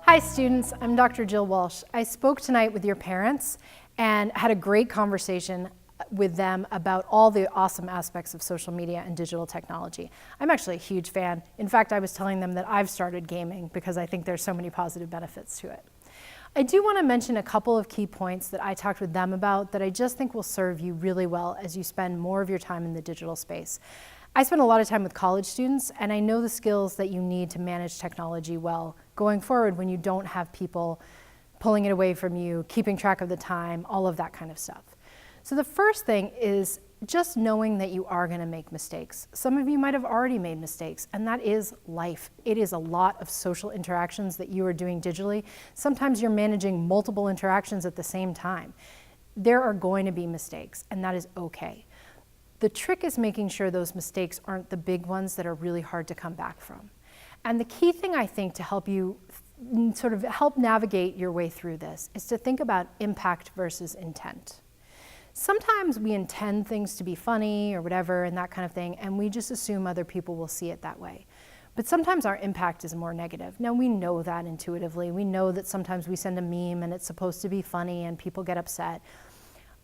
Hi students, I'm Dr. Jill Walsh. I spoke tonight with your parents and had a great conversation with them about all the awesome aspects of social media and digital technology. I'm actually a huge fan. In fact, I was telling them that I've started gaming because I think there's so many positive benefits to it. I do want to mention a couple of key points that I talked with them about that I just think will serve you really well as you spend more of your time in the digital space. I spend a lot of time with college students, and I know the skills that you need to manage technology well going forward when you don't have people pulling it away from you, keeping track of the time, all of that kind of stuff. So the first thing is just knowing that you are going to make mistakes. Some of you might have already made mistakes, and that is life. It is a lot of social interactions that you are doing digitally. Sometimes you're managing multiple interactions at the same time. There are going to be mistakes, and that is okay. The trick is making sure those mistakes aren't the big ones that are really hard to come back from. And the key thing I think to help you sort of help navigate your way through this is to think about impact versus intent. Sometimes we intend things to be funny or whatever and that kind of thing, and we just assume other people will see it that way. But sometimes our impact is more negative. Now we know that intuitively. We know that sometimes we send a meme and it's supposed to be funny and people get upset.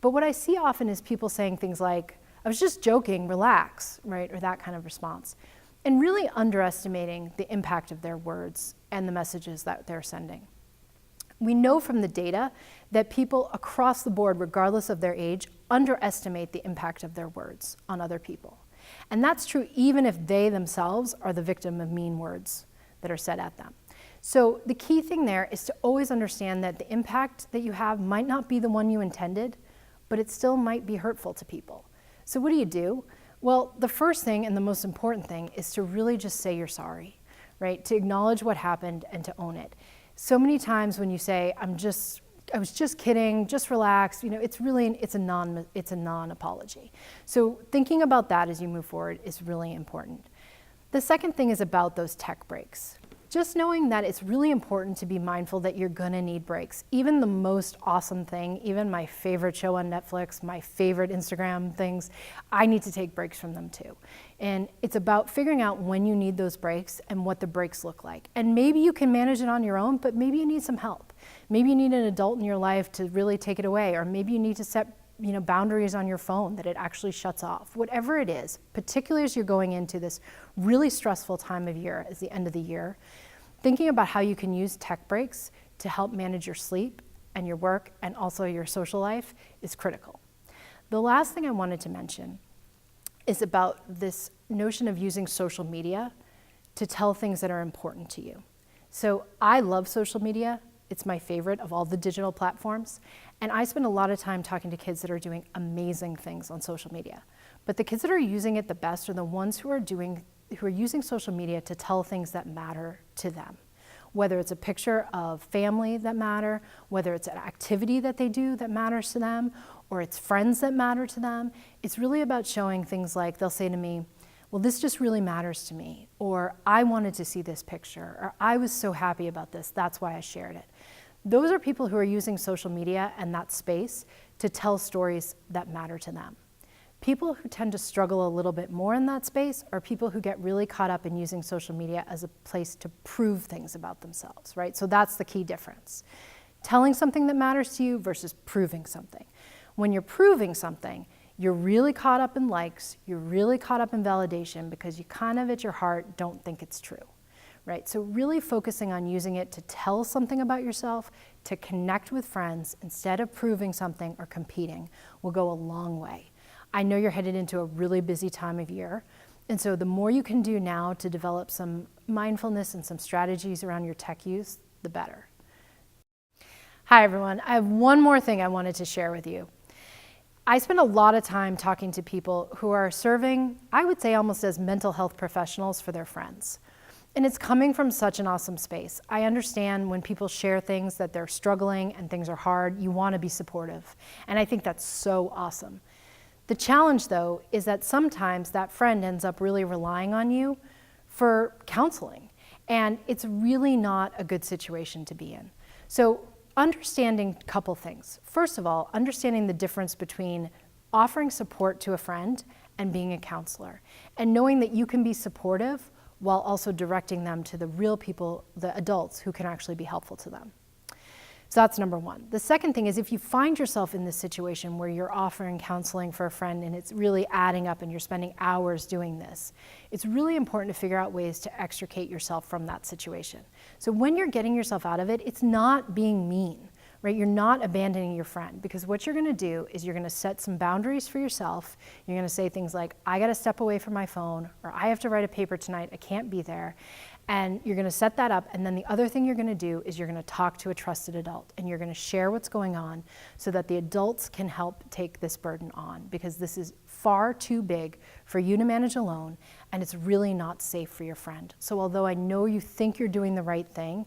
But what I see often is people saying things like, I was just joking, relax, right? Or that kind of response. And really underestimating the impact of their words and the messages that they're sending. We know from the data that people across the board, regardless of their age, underestimate the impact of their words on other people. And that's true even if they themselves are the victim of mean words that are said at them. So the key thing there is to always understand that the impact that you have might not be the one you intended, but it still might be hurtful to people. So what do? Well, the first thing and the most important thing is to really just say you're sorry, right? To acknowledge what happened and to own it. So many times when you say, I was just kidding, just relax, it's a non-apology. So thinking about that as you move forward is really important. The second thing is about those tech breaks. Just knowing that it's really important to be mindful that you're gonna need breaks. Even the most awesome thing, even my favorite show on Netflix, my favorite Instagram things, I need to take breaks from them too. And it's about figuring out when you need those breaks and what the breaks look like. And maybe you can manage it on your own, but maybe you need some help. Maybe you need an adult in your life to really take it away, or maybe you need to set boundaries on your phone that it actually shuts off. Whatever it is, particularly as you're going into this really stressful time of year, as the end of the year, thinking about how you can use tech breaks to help manage your sleep and your work and also your social life is critical. The last thing I wanted to mention is about this notion of using social media to tell things that are important to you. So I love social media. It's my favorite of all the digital platforms. And I spend a lot of time talking to kids that are doing amazing things on social media. But the kids that are using it the best are the ones who are using social media to tell things that matter to them. Whether it's a picture of family that matter, whether it's an activity that they do that matters to them, or it's friends that matter to them. It's really about showing things like, they'll say to me, well, this just really matters to me, or I wanted to see this picture, or I was so happy about this, that's why I shared it. Those are people who are using social media and that space to tell stories that matter to them. People who tend to struggle a little bit more in that space are people who get really caught up in using social media as a place to prove things about themselves, right? So that's the key difference. Telling something that matters to you versus proving something. When you're proving something, you're really caught up in likes, you're really caught up in validation because you kind of at your heart don't think it's true, right? So really focusing on using it to tell something about yourself, to connect with friends instead of proving something or competing will go a long way. I know you're headed into a really busy time of year, and so the more you can do now to develop some mindfulness and some strategies around your tech use, the better. Hi everyone, I have one more thing I wanted to share with you. I spend a lot of time talking to people who are serving, I would say almost as mental health professionals for their friends. And it's coming from such an awesome space. I understand when people share things that they're struggling and things are hard, you want to be supportive. And I think that's so awesome. The challenge, though, is that sometimes that friend ends up really relying on you for counseling, and it's really not a good situation to be in. So understanding a couple things. First of all, understanding the difference between offering support to a friend and being a counselor, and knowing that you can be supportive while also directing them to the real people, the adults, who can actually be helpful to them. So that's number one. The second thing is, if you find yourself in this situation where you're offering counseling for a friend and it's really adding up and you're spending hours doing this, it's really important to figure out ways to extricate yourself from that situation. So when you're getting yourself out of it, it's not being mean, right? You're not abandoning your friend, because what you're gonna do is you're gonna set some boundaries for yourself. You're gonna say things like, I gotta step away from my phone, or I have to write a paper tonight, I can't be there. And you're gonna set that up, and then the other thing you're gonna do is you're gonna talk to a trusted adult, and you're gonna share what's going on so that the adults can help take this burden on, because this is far too big for you to manage alone, and it's really not safe for your friend. So although I know you think you're doing the right thing,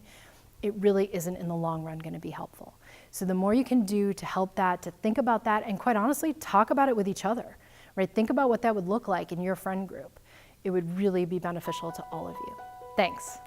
it really isn't in the long run gonna be helpful. So the more you can do to help that, to think about that, and quite honestly, talk about it with each other, right? Think about what that would look like in your friend group. It would really be beneficial to all of you. Thanks.